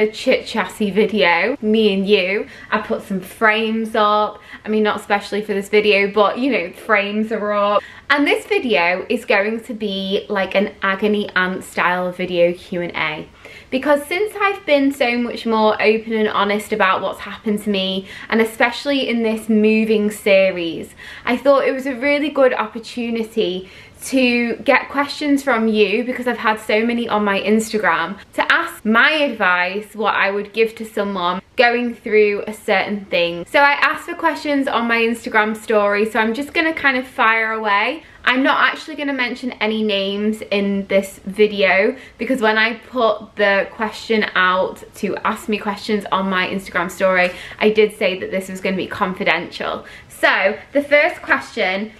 a chit-chatty video, me and you. I put some frames up. I mean, not especially for this video, but you know, frames are up. And this video is going to be like an agony aunt style video Q&A. Because since I've been so much more open and honest about what's happened to me, and especially in this moving series, I thought it was a really good opportunity to get questions from you, because I've had so many on my Instagram, to ask my advice, what I would give to someone going through a certain thing. So I asked for questions on my Instagram story, so I'm just gonna kind of fire away. I'm not actually going to mention any names in this video, because when I put the question out to ask me questions on my Instagram story, I did say that this was going to be confidential. So the first question,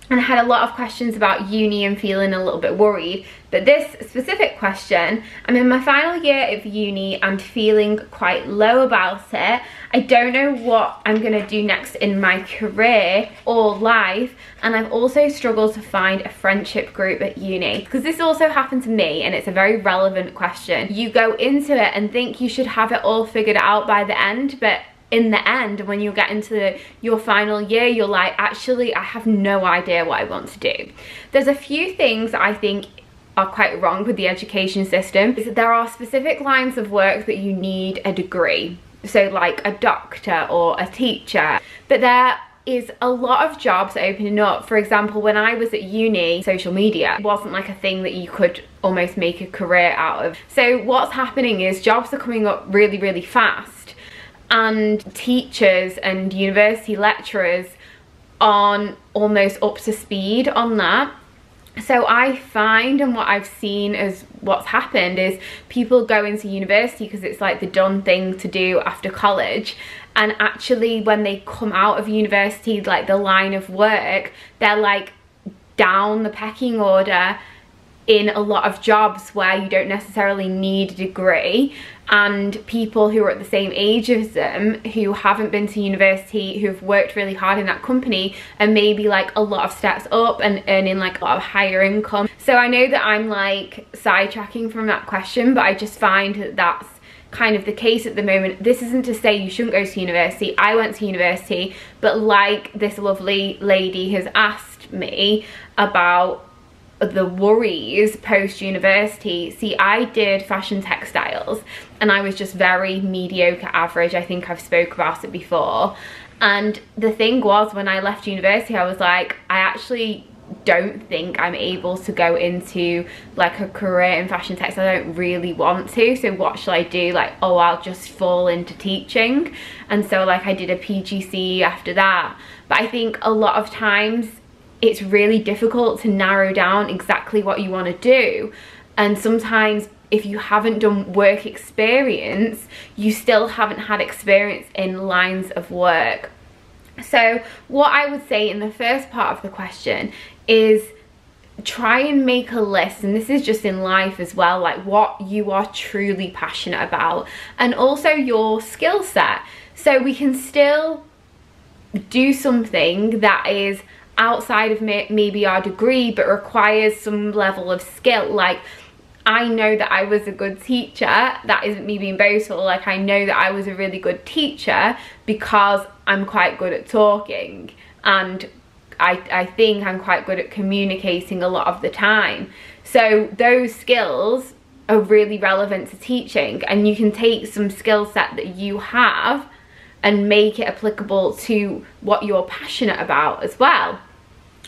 and I had a lot of questions about uni and feeling a little bit worried, but this specific question, I'm in my final year of uni and feeling quite low about it. I don't know what I'm gonna do next in my career or life, and I've also struggled to find a friendship group at uni, because this also happened to me, and it's a very relevant question. You go into it and think you should have it all figured out by the end, but in the end, when you get into your final year, you're like, actually, I have no idea what I want to do. There's a few things I think are quite wrong with the education system. There are specific lines of work that you need a degree. So like a doctor or a teacher. But there is a lot of jobs opening up. For example, when I was at uni, social media wasn't like a thing that you could almost make a career out of. So what's happening is jobs are coming up really, really fast. And teachers and university lecturers aren't almost up to speed on that. So I find, and what I've seen as what's happened, is people go into university because it's like the done thing to do after college, and actually when they come out of university, like the line of work, they're like down the pecking order in a lot of jobs where you don't necessarily need a degree. And people who are at the same age as them, who haven't been to university, who've worked really hard in that company, and maybe like a lot of steps up and earning like a lot of higher income. So I know that I'm like sidetracking from that question, but I just find that that's kind of the case at the moment. This isn't to say you shouldn't go to university. I went to university, but like this lovely lady has asked me about the worries post-university. See, I did fashion textiles and I was just very mediocre average. I think I've spoke about it before. And the thing was, when I left university, I was like, I actually don't think I'm able to go into like a career in fashion textiles. I don't really want to, so what shall I do? Like, oh, I'll just fall into teaching. And so like I did a PGCE after that. But I think a lot of times it's really difficult to narrow down exactly what you want to do. And sometimes if you haven't done work experience, you still haven't had experience in lines of work. So what I would say in the first part of the question is try and make a list, and this is just in life as well, like what you are truly passionate about, and also your skill set. So we can still do something that is outside of maybe our degree but requires some level of skill. Like, I know that I was a good teacher. That isn't me being boastful. Like, I know that I was a really good teacher because I'm quite good at talking, and I think I'm quite good at communicating a lot of the time. So those skills are really relevant to teaching, and you can take some skill set that you have and make it applicable to what you're passionate about as well.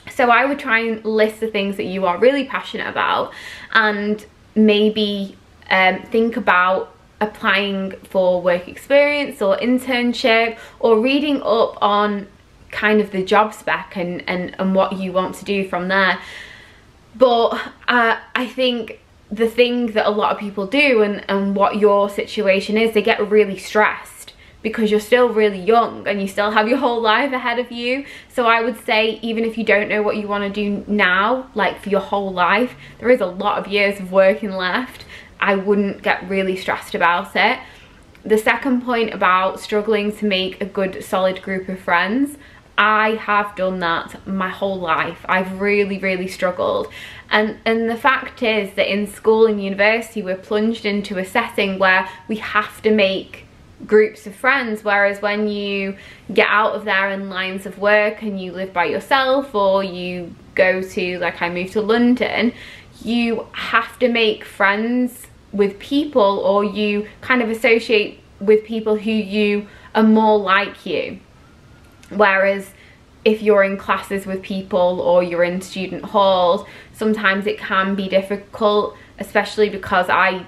So I would try and list the things that you are really passionate about, and maybe think about applying for work experience or internship, or reading up on kind of the job spec and what you want to do from there. But I think the thing that a lot of people do, and what your situation is, they get really stressed because you're still really young and you still have your whole life ahead of you. So I would say, even if you don't know what you want to do now, like for your whole life, there is a lot of years of working left. I wouldn't get really stressed about it. The second point about struggling to make a good solid group of friends, I have done that my whole life. I've really struggled. And the fact is that in school and university, we're plunged into a setting where we have to make groups of friends, whereas when you get out of there in lines of work and you live by yourself, or you go to, like I moved to London, you have to make friends with people, or you kind of associate with people who you are more like you. Whereas if you're in classes with people or you're in student halls, sometimes it can be difficult, especially because I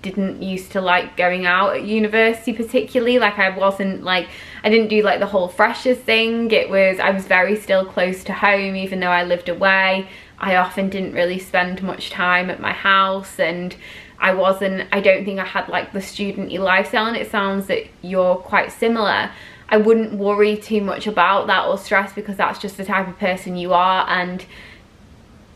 didn't used to like going out at university particularly. Like I didn't do like the whole freshers thing. I was very still close to home, even though I lived away. I often didn't really spend much time at my house, and I don't think I had like the student-y lifestyle, and it sounds that you're quite similar. I wouldn't worry too much about that or stress, because that's just the type of person you are, and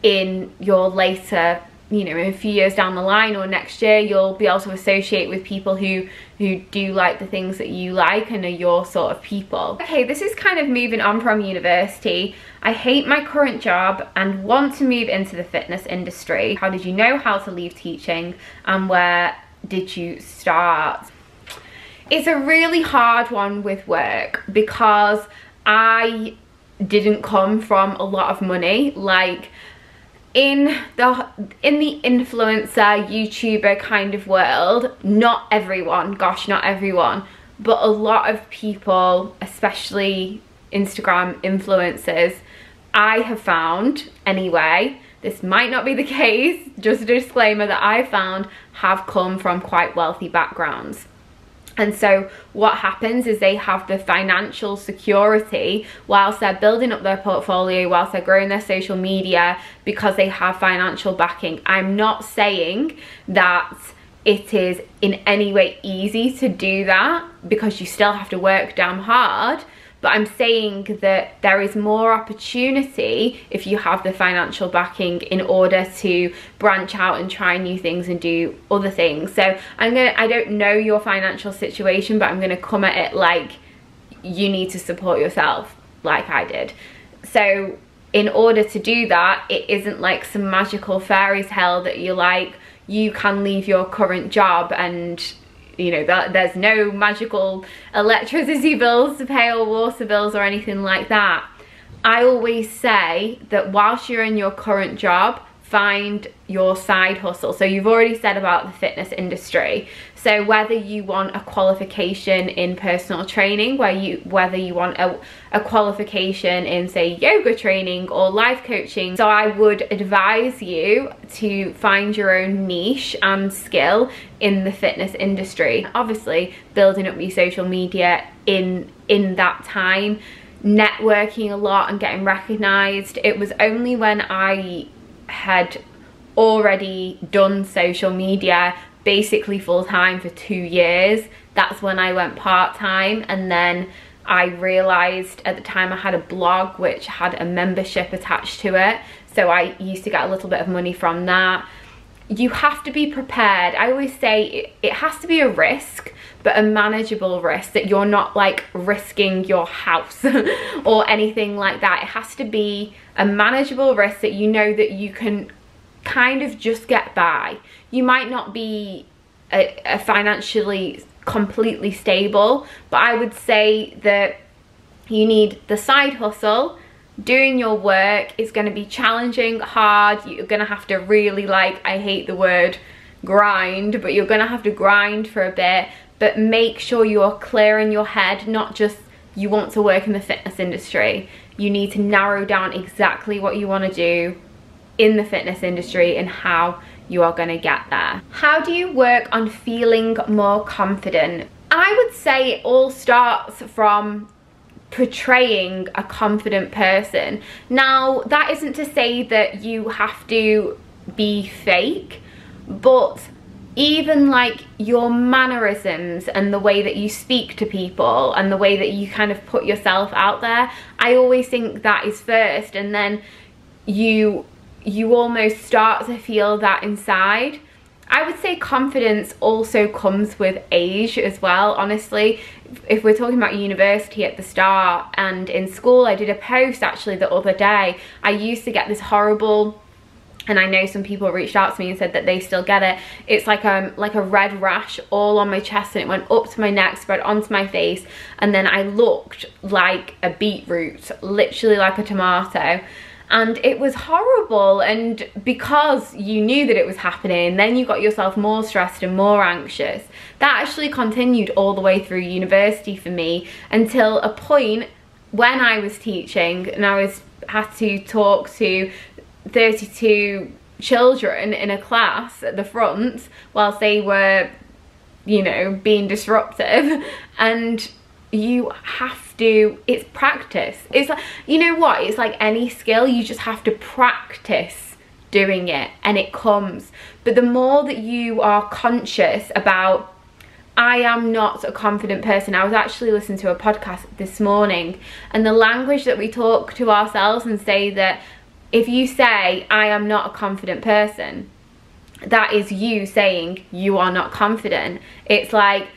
in your later, you know, in a few years down the line or next year, you'll be able to associate with people who do like the things that you like and are your sort of people. Okay, this is kind of moving on from university. I hate my current job and want to move into the fitness industry. How did you know how to leave teaching, and where did you start? It's a really hard one with work, because I didn't come from a lot of money. Like in the influencer, YouTuber kind of world, not everyone, gosh, not everyone, but a lot of people, especially Instagram influencers, I have found anyway, this might not be the case, just a disclaimer, that I found have come from quite wealthy backgrounds. And so what happens is they have the financial security whilst they're building up their portfolio, whilst they're growing their social media, because they have financial backing. I'm not saying that it is in any way easy to do that, because you still have to work damn hard. But I'm saying that there is more opportunity if you have the financial backing in order to branch out and try new things and do other things. So I don't know your financial situation, but I'm gonna come at it like you need to support yourself, like I did. So in order to do that, it isn't like some magical fairy tale that you can leave your current job and, you know, that there's no magical electricity bills to pay or water bills or anything like that. I always say that whilst you're in your current job, find your side hustle. So you've already said about the fitness industry. So whether you want a qualification in personal training, whether you want a qualification in, say, yoga training or life coaching, so I would advise you to find your own niche and skill in the fitness industry. Obviously, building up your social media in that time, networking a lot and getting recognized. It was only when I had already done social media basically full-time for 2 years, that's when I went part-time. And then I realized at the time I had a blog which had a membership attached to it, so I used to get a little bit of money from that. You have to be prepared. I always say it has to be a risk, but a manageable risk, that you're not like risking your house or anything like that. It has to be a manageable risk that you know that you can kind of just get by. You might not be a financially completely stable, but I would say that you need the side hustle. Doing your work is going to be challenging, hard. You're going to have to really, like, I hate the word grind, but you're going to have to grind for a bit. But make sure you're clear in your head, not just you want to work in the fitness industry. You need to narrow down exactly what you want to do in the fitness industry and how you are going to get there. How do you work on feeling more confident? I would say it all starts from portraying a confident person. Now, that isn't to say that you have to be fake, but even like your mannerisms and the way that you speak to people and the way that you kind of put yourself out there, I always think that is first, and then you almost start to feel that inside. I would say confidence also comes with age as well, honestly. If we're talking about university at the start, and in school, I did a post actually the other day. I used to get this horrible, and I know some people reached out to me and said that they still get it. It's like a red rash all on my chest, and it went up to my neck, spread onto my face, and then I looked like a beetroot, literally like a tomato. And it was horrible, and because you knew that it was happening, then you got yourself more stressed and more anxious. That actually continued all the way through university for me, until a point when I was teaching and had to talk to 32 children in a class at the front whilst they were, you know, being disruptive. And you have to, it's practice. It's like, you know what, it's like any skill, you just have to practice doing it and it comes. But the more that you are conscious about, I am not a confident person. I was actually listening to a podcast this morning, and the language that we talk to ourselves and say that if you say, I am not a confident person, that is you saying you are not confident. It's like,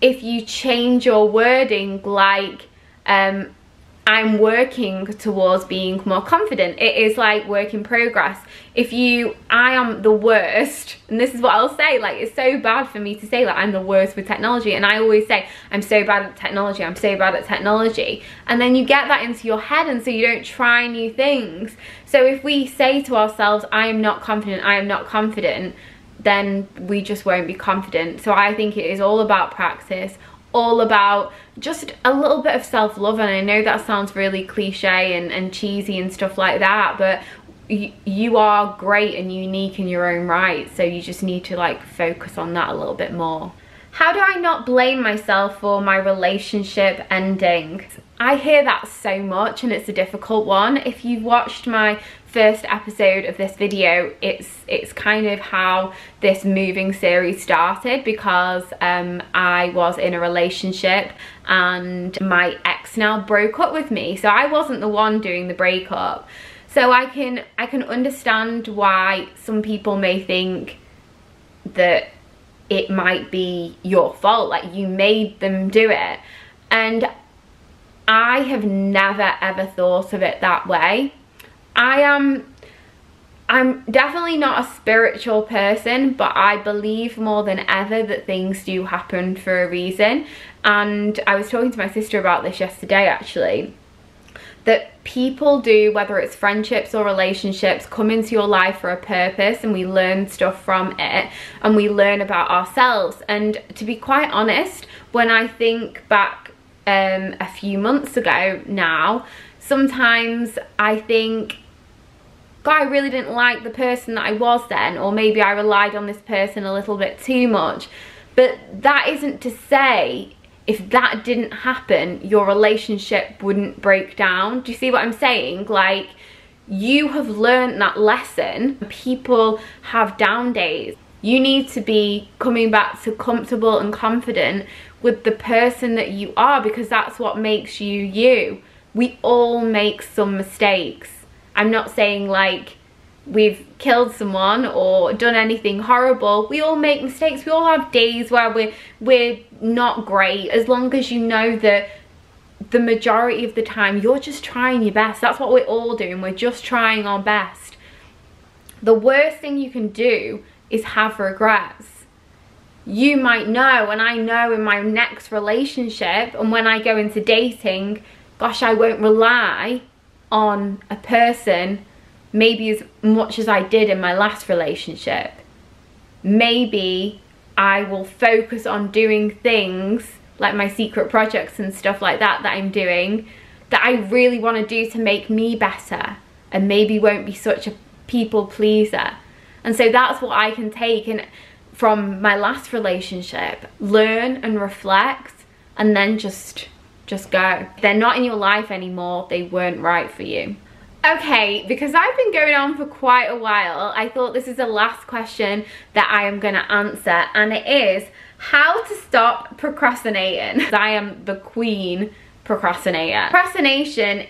if you change your wording, like, I'm working towards being more confident, it is like work in progress. If I am the worst, and this is what I'll say, like, it's so bad for me to say, like, I'm the worst with technology, and I always say, I'm so bad at technology, I'm so bad at technology, and then you get that into your head, and so you don't try new things. So if we say to ourselves, I am not confident, I am not confident, then we just won't be confident. So I think it is all about practice, all about just a little bit of self-love. And I know that sounds really cliche and cheesy and stuff like that, but you are great and unique in your own right, so you just need to like focus on that a little bit more. How do I not blame myself for my relationship ending? I hear that so much, and it's a difficult one. If you've watched my first episode of this video, it's kind of how this moving series started, because I was in a relationship and my ex now broke up with me. So I wasn't the one doing the breakup. So I can understand why some people may think that it might be your fault, like you made them do it. And I have never ever thought of it that way. I'm definitely not a spiritual person, but I believe more than ever that things do happen for a reason. And I was talking to my sister about this yesterday actually, that people do, whether it's friendships or relationships, come into your life for a purpose, and we learn stuff from it, and we learn about ourselves. And to be quite honest, when I think back a few months ago now, sometimes I think, God, I really didn't like the person that I was then, or maybe I relied on this person a little bit too much. But that isn't to say, if that didn't happen, your relationship wouldn't break down. Do you see what I'm saying? Like, you have learned that lesson. People have down days. You need to be coming back to comfortable and confident with the person that you are, because that's what makes you you. We all make some mistakes. I'm not saying like we've killed someone or done anything horrible. We all make mistakes. We all have days where we're not great, as long as you know that the majority of the time you're just trying your best. That's what we're all doing. We're just trying our best. The worst thing you can do is have regrets. You might know, and I know in my next relationship and when I go into dating, gosh, I won't rely on a person maybe as much as I did in my last relationship. Maybe I will focus on doing things like my secret projects and stuff like that I'm doing, that I really want to do to make me better, and maybe won't be such a people pleaser. And so that's what I can take from my last relationship, learn and reflect, and then just go. If they're not in your life anymore, they weren't right for you. Okay, because I've been going on for quite a while, I thought this is the last question that I am going to answer, and it is how to stop procrastinating. I am the queen procrastinator. Procrastination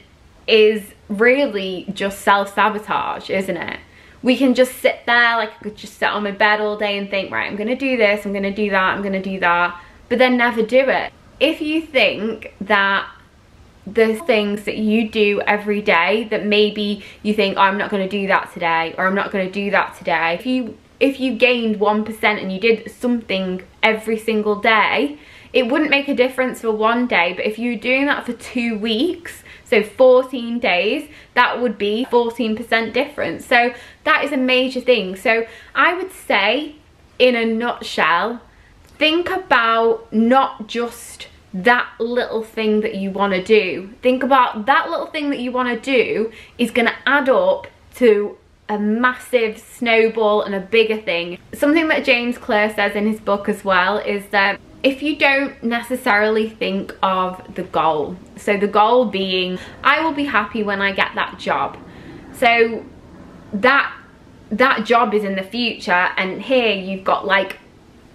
is really just self-sabotage, isn't it? we can just sit there, like I could just sit on my bed all day and think, right, I'm gonna do this, I'm gonna do that, I'm gonna do that, but then never do it. If you think that the things that you do every day, that maybe you think, oh, I'm not going to do that today, or I'm not going to do that today, if you gained 1% and you did something every single day, it wouldn't make a difference for one day. But if you're doing that for 2 weeks, so 14 days, that would be 14% difference. So that is a major thing. So I would say, in a nutshell, think about not just that little thing that you want to do. Think about that little thing that you want to do is going to add up to a massive snowball and a bigger thing. Something that James Clear says in his book as well is that if you don't necessarily think of the goal, so the goal being, I will be happy when I get that job, so that job is in the future, and here you've got like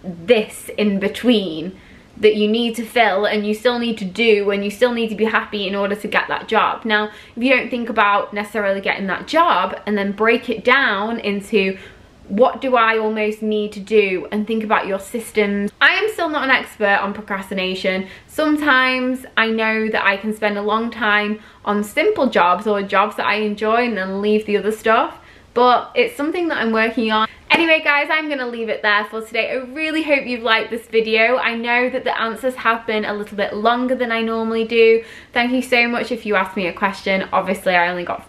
this in between that you need to fill, and you still need to do, and you still need to be happy in order to get that job. Now, if you don't think about necessarily getting that job and then break it down into what do I almost need to do, and think about your systems. I am still not an expert on procrastination. Sometimes I know that I can spend a long time on simple jobs or jobs that I enjoy and then leave the other stuff, but it's something that I'm working on. Anyway guys, I'm gonna leave it there for today. I really hope you've liked this video. I know that the answers have been a little bit longer than I normally do. Thank you so much if you asked me a question. Obviously I only got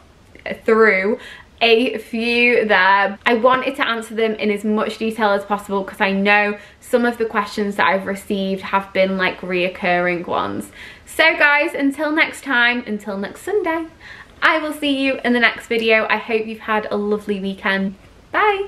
through a few there. I wanted to answer them in as much detail as possible because I know some of the questions that I've received have been like reoccurring ones. So guys, until next time, until next Sunday, I will see you in the next video. I hope you've had a lovely weekend. Bye!